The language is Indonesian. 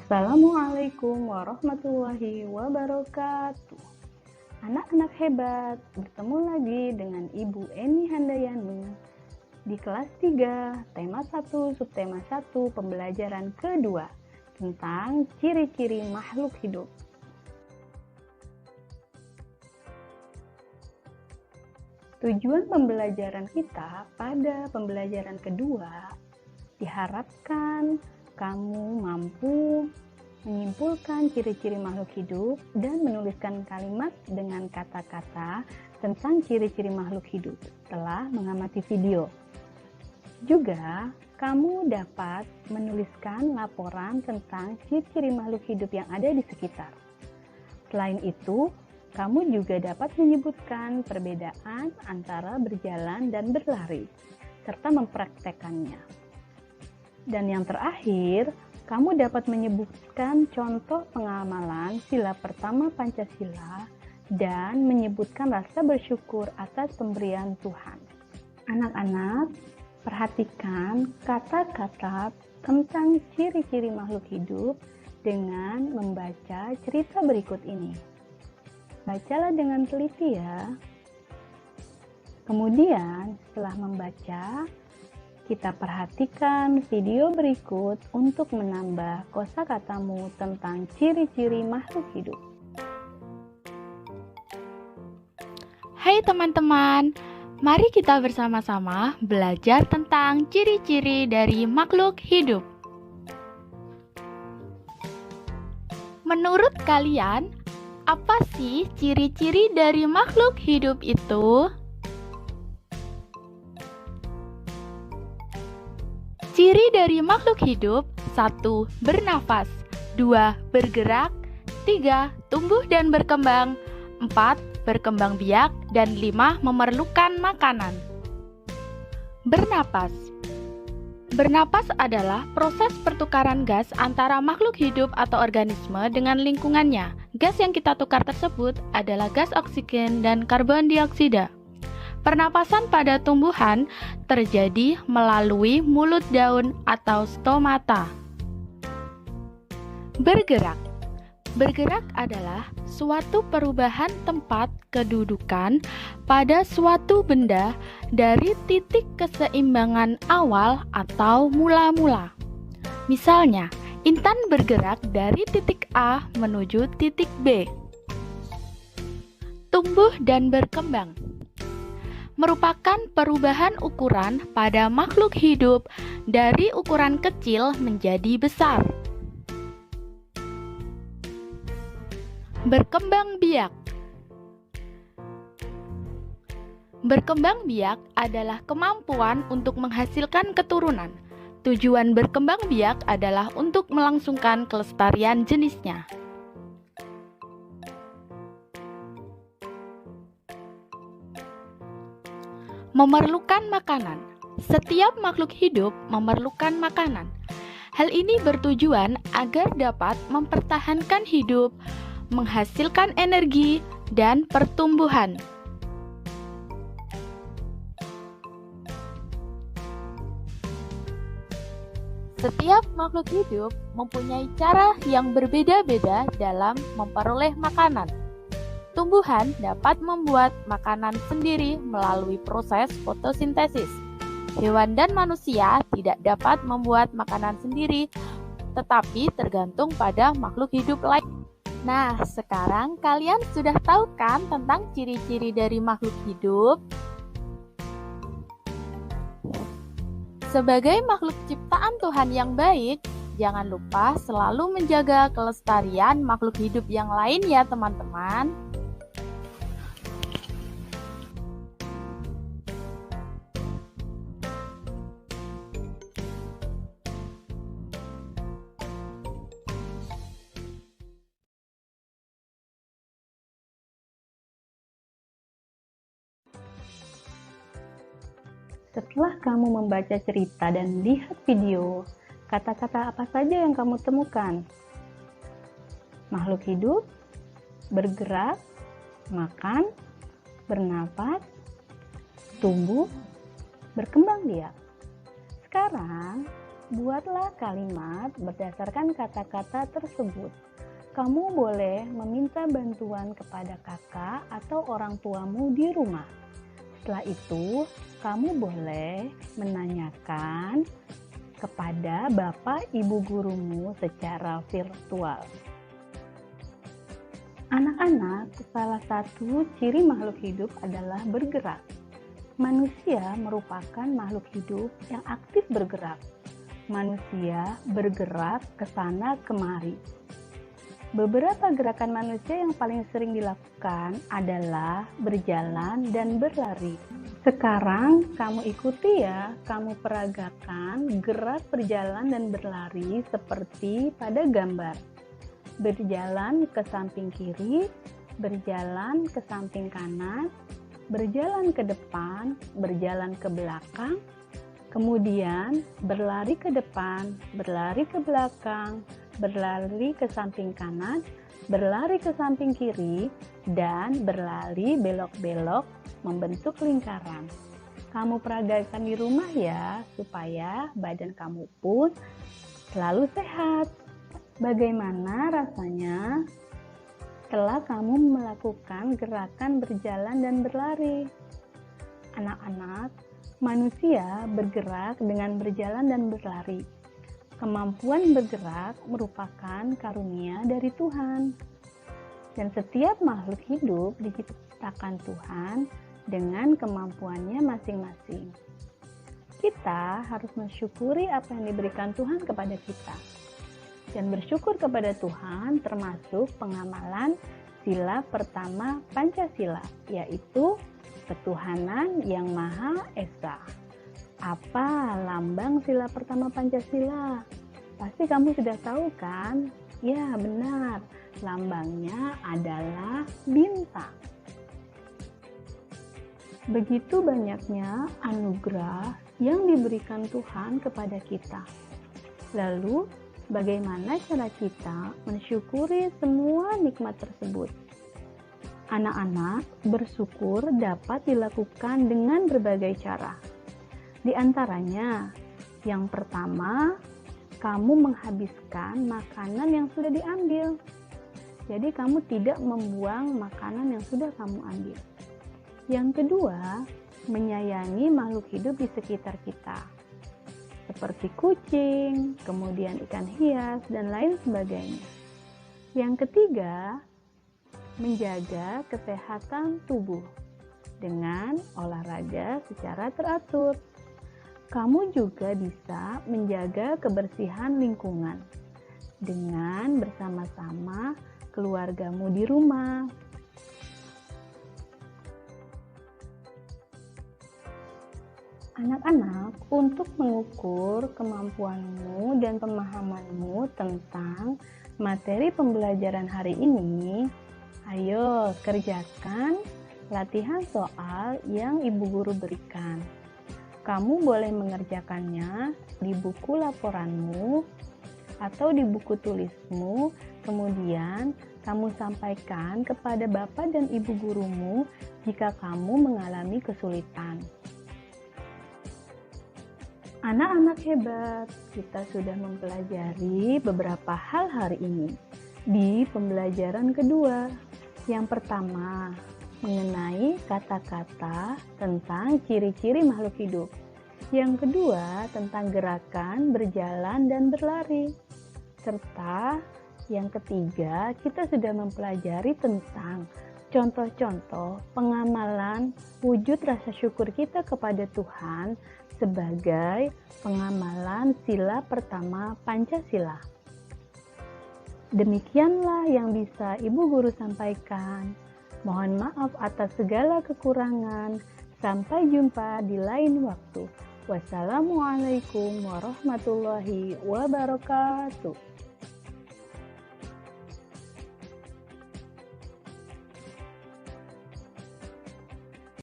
Assalamualaikum warahmatullahi wabarakatuh. Anak-anak hebat, bertemu lagi dengan Ibu Eni Handayani di kelas 3, tema 1, subtema 1, pembelajaran kedua tentang ciri-ciri makhluk hidup. Tujuan pembelajaran kita pada pembelajaran kedua diharapkan kamu mampu menyimpulkan ciri-ciri makhluk hidup dan menuliskan kalimat dengan kata-kata tentang ciri-ciri makhluk hidup setelah mengamati video. Juga, kamu dapat menuliskan laporan tentang ciri-ciri makhluk hidup yang ada di sekitar. Selain itu, kamu juga dapat menyebutkan perbedaan antara berjalan dan berlari, serta mempraktekannya. Dan yang terakhir, kamu dapat menyebutkan contoh pengamalan sila pertama Pancasila dan menyebutkan rasa bersyukur atas pemberian Tuhan. Anak-anak, perhatikan kata-kata tentang ciri-ciri makhluk hidup dengan membaca cerita berikut ini. Bacalah dengan teliti ya. Kemudian, setelah membaca, kita perhatikan video berikut untuk menambah kosakatamu tentang ciri-ciri makhluk hidup. Hai teman-teman, mari kita bersama-sama belajar tentang ciri-ciri dari makhluk hidup. Menurut kalian, apa sih ciri-ciri dari makhluk hidup itu? Ciri dari makhluk hidup: 1. Bernafas, 2. Bergerak, 3. Tumbuh dan berkembang, 4. Berkembang biak, dan 5. Memerlukan makanan. Bernapas. Bernapas adalah proses pertukaran gas antara makhluk hidup atau organisme dengan lingkungannya. Gas yang kita tukar tersebut adalah gas oksigen dan karbon dioksida. Pernapasan pada tumbuhan terjadi melalui mulut daun atau stomata. Bergerak. Bergerak adalah suatu perubahan tempat kedudukan pada suatu benda dari titik keseimbangan awal atau mula-mula. Misalnya, intan bergerak dari titik A menuju titik B. Tumbuh dan berkembang merupakan perubahan ukuran pada makhluk hidup dari ukuran kecil menjadi besar. Berkembang biak. Berkembang biak adalah kemampuan untuk menghasilkan keturunan. Tujuan berkembang biak adalah untuk melangsungkan kelestarian jenisnya. Memerlukan makanan. Setiap makhluk hidup memerlukan makanan. Hal ini bertujuan agar dapat mempertahankan hidup, menghasilkan energi, dan pertumbuhan. Setiap makhluk hidup mempunyai cara yang berbeda-beda dalam memperoleh makanan. Tumbuhan dapat membuat makanan sendiri melalui proses fotosintesis. Hewan dan manusia tidak dapat membuat makanan sendiri, tetapi tergantung pada makhluk hidup lain. Nah, sekarang kalian sudah tahu kan tentang ciri-ciri dari makhluk hidup? Sebagai makhluk ciptaan Tuhan yang baik, jangan lupa selalu menjaga kelestarian makhluk hidup yang lain ya teman-teman. Setelah kamu membaca cerita dan lihat video, kata-kata apa saja yang kamu temukan? Makhluk hidup, bergerak, makan, bernapas, tumbuh, berkembang biak. Sekarang, Buatlah kalimat berdasarkan kata-kata tersebut. Kamu boleh meminta bantuan kepada kakak atau orang tuamu di rumah. Setelah itu, kamu boleh menanyakan kepada bapak ibu gurumu secara virtual. Anak-anak, salah satu ciri makhluk hidup adalah bergerak. Manusia merupakan makhluk hidup yang aktif bergerak. Manusia bergerak ke sana kemari. Beberapa gerakan manusia yang paling sering dilakukan adalah berjalan dan berlari. Sekarang kamu ikuti ya, kamu peragakan gerak berjalan dan berlari seperti pada gambar. Berjalan ke samping kiri, berjalan ke samping kanan, berjalan ke depan, berjalan ke belakang, kemudian berlari ke depan, berlari ke belakang, berlari ke samping kanan, berlari ke samping kiri, dan berlari belok-belok membentuk lingkaran. Kamu peragakan di rumah ya, supaya badan kamu pun selalu sehat. Bagaimana rasanya setelah kamu melakukan gerakan berjalan dan berlari? Anak-anak, manusia bergerak dengan berjalan dan berlari. Kemampuan bergerak merupakan karunia dari Tuhan. Dan setiap makhluk hidup diciptakan Tuhan dengan kemampuannya masing-masing. Kita harus mensyukuri apa yang diberikan Tuhan kepada kita. Dan bersyukur kepada Tuhan termasuk pengamalan sila pertama Pancasila, yaitu ketuhanan yang Maha Esa. Apa lambang sila pertama Pancasila? Pasti kamu sudah tahu kan? Ya, benar. Lambangnya adalah bintang. Begitu banyaknya anugerah yang diberikan Tuhan kepada kita. Lalu, bagaimana cara kita mensyukuri semua nikmat tersebut? Anak-anak, bersyukur dapat dilakukan dengan berbagai cara. Di antaranya, yang pertama, kamu menghabiskan makanan yang sudah diambil. Jadi kamu tidak membuang makanan yang sudah kamu ambil. Yang kedua, menyayangi makhluk hidup di sekitar kita. Seperti kucing, kemudian ikan hias, dan lain sebagainya. Yang ketiga, menjaga kesehatan tubuh dengan olahraga secara teratur. Kamu juga bisa menjaga kebersihan lingkungan dengan bersama-sama keluargamu di rumah. Anak-anak, untuk mengukur kemampuanmu dan pemahamanmu tentang materi pembelajaran hari ini, ayo kerjakan latihan soal yang ibu guru berikan. Kamu boleh mengerjakannya di buku laporanmu atau di buku tulismu, kemudian kamu sampaikan kepada bapak dan ibu gurumu jika kamu mengalami kesulitan. Anak-anak hebat, kita sudah mempelajari beberapa hal hari ini di pembelajaran kedua. Yang pertama, mengenai kata-kata tentang ciri-ciri makhluk hidup. Yang kedua, tentang gerakan berjalan dan berlari. Serta yang ketiga, kita sudah mempelajari tentang contoh-contoh pengamalan wujud rasa syukur kita kepada Tuhan sebagai pengamalan sila pertama Pancasila. Demikianlah yang bisa Ibu Guru sampaikan. Mohon maaf atas segala kekurangan. Sampai jumpa di lain waktu. Wassalamualaikum warahmatullahi wabarakatuh.